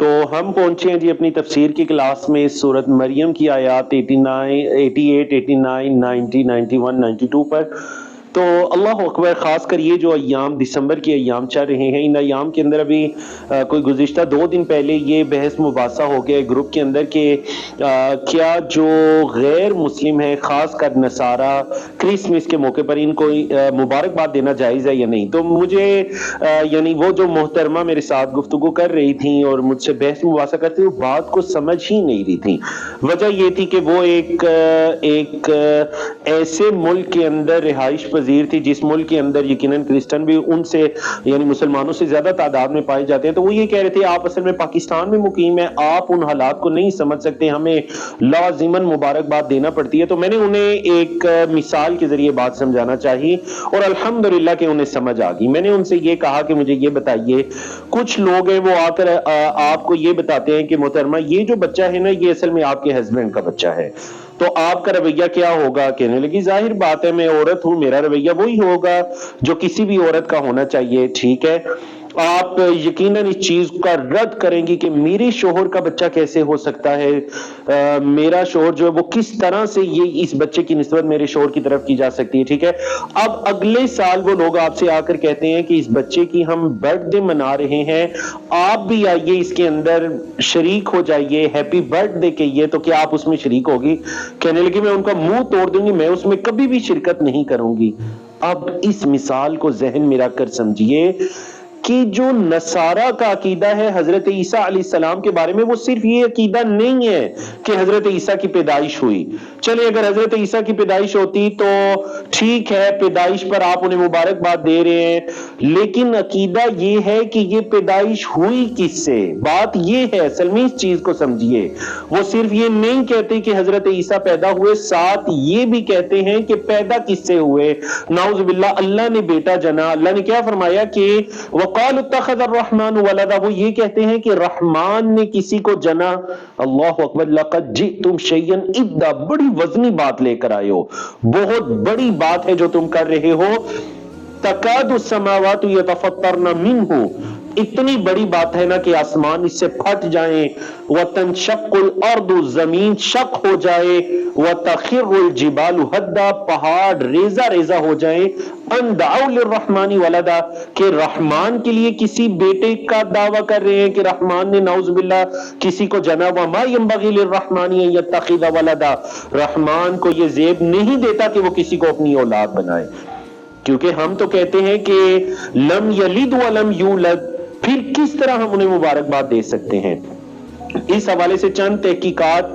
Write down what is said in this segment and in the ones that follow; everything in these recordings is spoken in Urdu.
تو ہم پہنچے ہیں جی اپنی تفسیر کی کلاس میں سورۃ مریم کی آیات 89 88 89 90 91 92 پر. تو اللہ اکبر، خاص کر یہ جو ایام دسمبر کے ایام چل رہے ہیں، ان ایام کے اندر ابھی کوئی گزشتہ 2 دن پہلے یہ بحث مباحثہ ہو گیا گروپ کے اندر کہ کیا جو غیر مسلم ہیں، خاص کر نصارہ، کرسمس کے موقع پر ان کو مبارکباد دینا جائز ہے یا نہیں. تو مجھے یعنی وہ جو محترمہ میرے ساتھ گفتگو کر رہی تھیں اور مجھ سے بحث مباحثہ کرتی، وہ بات کو سمجھ ہی نہیں رہی تھیں. وجہ یہ تھی کہ وہ ایک ایسے ملک کے اندر رہائش پذیر تھی جس ملک کے اندر یقیناً کرسچن بھی ان سے یعنی مسلمانوں سے زیادہ تعداد میں پائے جاتے ہیں. تو وہ یہ کہہ رہے تھے آپ اصل میں پاکستان میں مقیم ہیں، آپ ان حالات کو نہیں سمجھ سکتے، ہمیں لازماً مبارکباد دینا پڑتی ہے. تو میں نے انہیں ایک مثال کے ذریعے بات سمجھانا چاہی اور الحمدللہ کہ انہیں سمجھ آ گئی. میں نے ان سے یہ کہا کہ مجھے یہ بتائیے، کچھ لوگ ہیں وہ آ کر آپ کو یہ بتاتے ہیں کہ محترمہ یہ جو بچہ ہے نا، یہ اصل میں آپ کے ہسبینڈ کا بچہ ہے، تو آپ کا رویہ کیا ہوگا؟ کہنے لگی ظاہر بات ہے، میں عورت ہوں، میرا رویہ وہی ہوگا جو کسی بھی عورت کا ہونا چاہیے. ٹھیک ہے، آپ یقیناً اس چیز کا رد کریں گی کہ میرے شوہر کا بچہ کیسے ہو سکتا ہے، میرا شوہر جو ہے وہ کس طرح سے یہ اس بچے کی نسبت میرے شوہر کی طرف کی جا سکتی ہے. ٹھیک ہے، اب اگلے سال وہ لوگ آپ سے آ کر کہتے ہیں کہ اس بچے کی ہم برتھ ڈے منا رہے ہیں، آپ بھی آئیے اس کے اندر شریک ہو جائیے، ہیپی برتھ ڈے کہیے، تو کیا آپ اس میں شریک ہوگی؟ کہنے لگی میں ان کا منہ توڑ دوں گی، میں اس میں کبھی بھی شرکت نہیں کروں گی. اب اس مثال کو ذہن میں رکھ کر سمجھیے کہ جو نصارہ کا عقیدہ ہے حضرت عیسیٰ علیہ السلام کے بارے میں، وہ صرف یہ عقیدہ نہیں ہے کہ حضرت عیسیٰ کی پیدائش ہوئی. چلے اگر حضرت عیسیٰ کی پیدائش ہوتی تو ٹھیک ہے، پیدائش پر آپ انہیں مبارکباد دے رہے ہیں، لیکن عقیدہ یہ ہے کہ یہ پیدائش ہوئی کس سے. بات یہ ہے، اصل میں اس چیز کو سمجھیے. وہ صرف یہ نہیں کہتے کہ حضرت عیسیٰ پیدا ہوئے، ساتھ یہ بھی کہتے ہیں کہ پیدا کس سے ہوئے. نعوذ باللہ، اللہ نے بیٹا جنا. اللہ نے کیا فرمایا کہ وقال اتخذ الرحمن ولدا، وہ یہ کہتے ہیں کہ رحمان نے کسی کو جنا. اللہ اکبر، لقد جئتم شیئا ادا، بڑی وزنی بات لے کر آئے ہو، بہت بڑی بات ہے جو تم کر رہے ہو. تکاد السماوات یتفطرن منہ، اتنی بڑی بات ہے نا کہ آسمان اس سے پھٹ جائیں. وتنشق الارض، زمین شق ہو جائے. وتخر الجبال ہدا، پہاڑ ریزہ ریزہ ہو جائیں. ان دعوا للرحمن ولدا، کہ رحمان کے لیے کسی بیٹے کا دعویٰ کر رہے ہیں کہ رحمان نے نعوذ باللہ کسی کو جنا. وما ينبغي للرحمن ان يتخذ ولدا، رحمان کو یہ زیب نہیں دیتا کہ وہ کسی کو اپنی اولاد بنائے. کیونکہ ہم تو کہتے ہیں کہ لم یلد ولم یولد، پھر کس طرح ہم انہیں مبارکباد دے سکتے ہیں؟ اس حوالے سے چند تحقیقات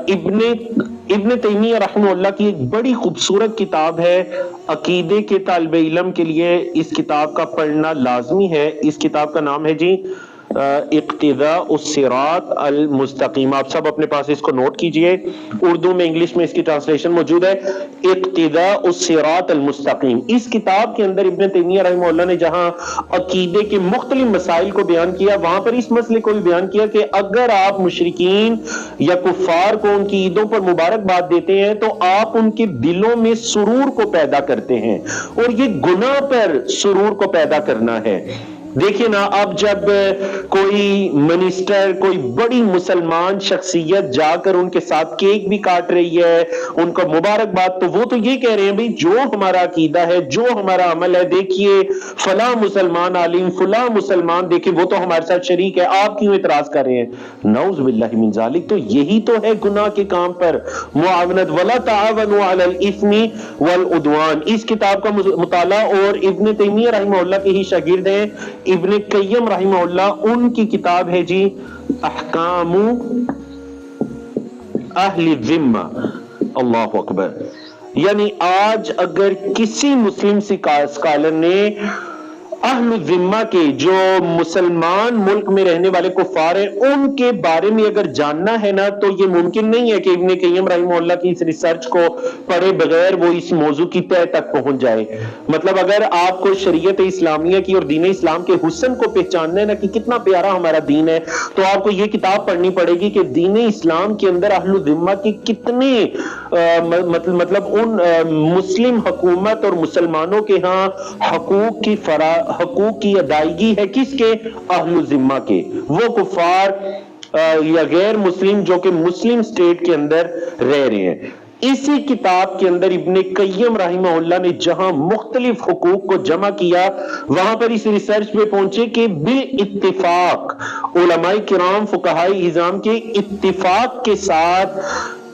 ابن تیمیہ رحمہ اللہ کی ایک بڑی خوبصورت کتاب ہے، عقیدے کے طالب علم کے لیے اس کتاب کا پڑھنا لازمی ہے. اس کتاب کا نام ہے جی اقتداء الصراط المستقیم. آپ سب اپنے پاس اس کو نوٹ کیجئے، اردو میں انگلش میں اس کی ٹرانسلیشن موجود ہے، اقتداء الصراط المستقیم. اس کتاب کے اندر ابن تیمیہ رحمہ اللہ نے جہاں عقیدے کے مختلف مسائل کو بیان کیا، وہاں پر اس مسئلے کو بھی بیان کیا کہ اگر آپ مشرکین یا کفار کو ان کی عیدوں پر مبارکباد دیتے ہیں تو آپ ان کے دلوں میں سرور کو پیدا کرتے ہیں، اور یہ گناہ پر سرور کو پیدا کرنا ہے. دیکھیں نا، اب جب کوئی منسٹر، کوئی بڑی مسلمان شخصیت جا کر ان کے ساتھ کیک بھی کاٹ رہی ہے، ان کو مبارکباد، تو وہ تو یہ کہہ رہے ہیں بھئی جو ہمارا عقیدہ ہے، جو ہمارا عمل ہے، دیکھیے فلاں مسلمان عالم، فلاں مسلمان دیکھیں وہ تو ہمارے ساتھ شریک ہے، آپ کیوں اعتراض کر رہے ہیں؟ نعوذ باللہ من ذالک. تو یہی تو ہے گناہ کے کام پر معاونت. ولا تعاونوا علی الاثم والعدوان. اس کتاب کا مطالعہ، اور ابن تیمیہ رحمہ اللہ کے ہی شاگرد ہیں ابن قیم رحمہ اللہ، ان کی کتاب ہے جی احکام اہل الذمہ. اللہ اکبر. یعنی آج اگر کسی مسلم اسکالر نے اہل الذمہ کے جو مسلمان ملک میں رہنے والے کفار ہیں ان کے بارے میں اگر جاننا ہے نا، تو یہ ممکن نہیں ہے کہ ابن قیم رحمہ اللہ کی اس ریسرچ کو پڑھے بغیر وہ اس موضوع کی تہ تک پہنچ جائے. مطلب اگر آپ کو شریعت اسلامیہ کی اور دین اسلام کے حسن کو پہچاننا ہے نا کہ کتنا پیارا ہمارا دین ہے، تو آپ کو یہ کتاب پڑھنی پڑے گی کہ دین اسلام کے اندر اہل الذمہ کی کتنے مطلب ان مسلم حکومت اور مسلمانوں کے ہاں حقوق کی ادائیگی ہے کس کے؟ اہل الذمہ کے، وہ کفار یا غیر مسلم جو کہ مسلم سٹیٹ کے اندر رہ رہے ہیں۔ اسی کتاب کے اندر ابن قیم رحمہ اللہ نے جہاں مختلف حقوق کو جمع کیا، وہاں پر اس ریسرچ پہ پہنچے کہ بالاتفاق علماء کرام فقہائی اعظام کے اتفاق کے ساتھ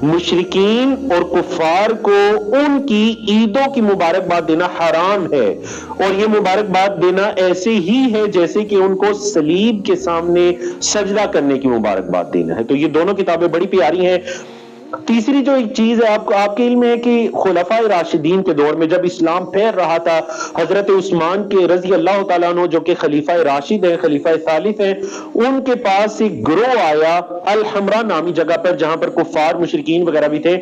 مشرکین اور کفار کو ان کی عیدوں کی مبارکباد دینا حرام ہے، اور یہ مبارکباد دینا ایسے ہی ہے جیسے کہ ان کو صلیب کے سامنے سجدہ کرنے کی مبارکباد دینا ہے۔ تو یہ دونوں کتابیں بڑی پیاری ہیں۔ تیسری جو ایک چیز ہے آپ کے علم ہے کہ خلفاء راشدین کے دور میں جب اسلام پھیل رہا تھا، حضرت عثمان کے رضی اللہ تعالیٰ عنہ جو کہ خلیفہ راشد ہیں، خلیفہ ثالث ہیں، ان کے پاس ایک گروہ آیا الحمراء نامی جگہ پر جہاں پر کفار مشرکین وغیرہ بھی تھے،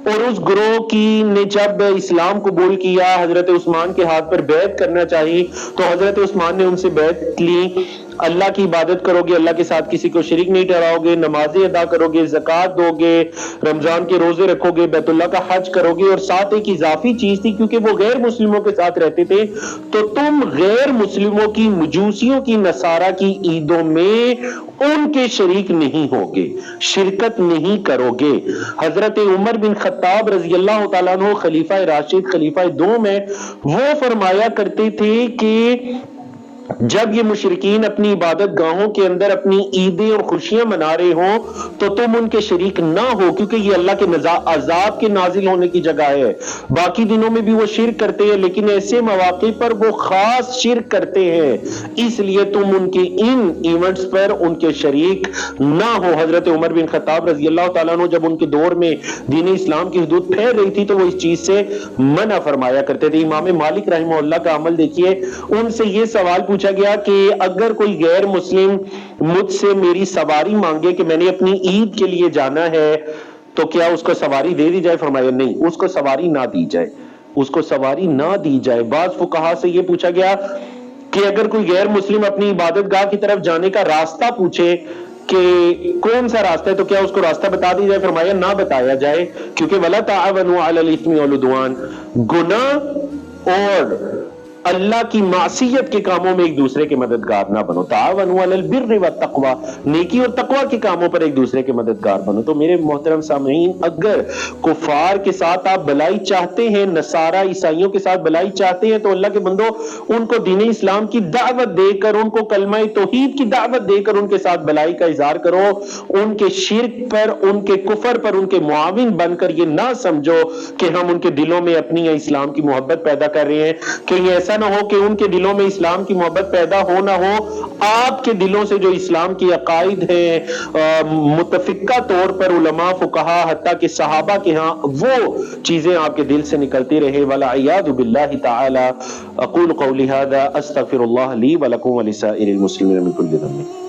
اور اس گروہ کی نے جب اسلام قبول کیا، حضرت عثمان کے ہاتھ پر بیعت کرنا چاہی، تو حضرت عثمان نے ان سے بیعت لی، اللہ کی عبادت کرو گے، اللہ کے ساتھ کسی کو شریک نہیں ٹھہراؤ گے، نمازیں ادا کرو گے، زکوٰۃ دو گے، رمضان کے روزے رکھو گے، بیت اللہ کا حج کرو گے، اور ساتھ ایک اضافی چیز تھی کیونکہ وہ غیر مسلموں کے ساتھ رہتے تھے، تو تم غیر مسلموں کی، مجوسیوں کی، نصارہ کی عیدوں میں ان کے شریک نہیں ہوگے، شرکت نہیں کرو گے۔ حضرت عمر بن خطاب رضی اللہ تعالیٰ عنہ خلیفہ راشد، خلیفہ دوم ہے، وہ فرمایا کرتے تھے کہ جب یہ مشرکین اپنی عبادت گاہوں کے اندر اپنی عیدیں اور خوشیاں منا رہے ہوں تو تم ان کے شریک نہ ہو، کیونکہ یہ اللہ کے عذاب کے نازل ہونے کی جگہ ہے۔ باقی دنوں میں بھی وہ شرک کرتے ہیں، لیکن ایسے مواقع پر وہ خاص شرک کرتے ہیں، اس لیے تم ان کے ان ایونٹس پر ان کے شریک نہ ہو۔ حضرت عمر بن خطاب رضی اللہ تعالیٰ عنہ جب ان کے دور میں دین اسلام کی حدود پھیل رہی تھی تو وہ اس چیز سے منع فرمایا کرتے تھے۔ امام مالک رحمہ اللہ کا عمل دیکھیے، ان سے یہ سوال پوچھا گیا کہ اگر کوئی غیر مسلم مجھ سے میری سواری مانگے کہ میں نے اپنی عید کے لیے جانا ہے تو کیا اس کو سواری دے دی جائے؟ فرمایا نہیں، اس کو سواری نہ دی جائے، اس کو سواری نہ دی جائے۔ بعض فقہا سے یہ پوچھا گیا کہ اگر کوئی غیر مسلم اپنی عبادت گاہ کی طرف جانے کا راستہ پوچھے کہ کون سا راستہ ہے تو کیا اس کو راستہ بتا دی جائے؟ فرمایا نہ بتایا جائے، کیونکہ وَلَا تَعَاوَنُوا عَلَى الْإِثْمِ وَالْعُدْوَانِ، گناہ اور اللہ کی معصیت کے کاموں میں ایک دوسرے کے مددگار نہ بنو۔ تعاونوا علی البر والتقوی، نیکی اور تقوی کے کاموں پر ایک دوسرے کے مددگار بنو۔ تو میرے محترم سامعین، اگر کفار کے ساتھ آپ بلائی چاہتے ہیں، نصارہ عیسائیوں کے ساتھ بلائی چاہتے ہیں، تو اللہ کے بندو ان کو دین اسلام کی دعوت دے کر، ان کو کلمہ توحید کی دعوت دے کر ان کے ساتھ بلائی کا اظہار کرو۔ ان کے شرک پر، ان کے کفر پر ان کے معاون بن کر یہ نہ سمجھو کہ ہم ان کے دلوں میں اپنی یا اسلام کی محبت پیدا کر رہے ہیں، کہ یہ ایسا نہ ہو کہ ان کے دلوں میں اسلام کی محبت پیدا ہو نہ ہو، آپ کے دلوں سے جو اسلام کی عقائد ہیں متفقہ طور پر علماء فقہا حتیٰ کہ صحابہ کے ہاں وہ چیزیں آپ کے دل سے نکلتی رہے۔ والعیاذ باللہ تعالی۔ اقول قولی ھذا استغفر اللہ لی ولکم ولسائر المسلمین من کل ذنب۔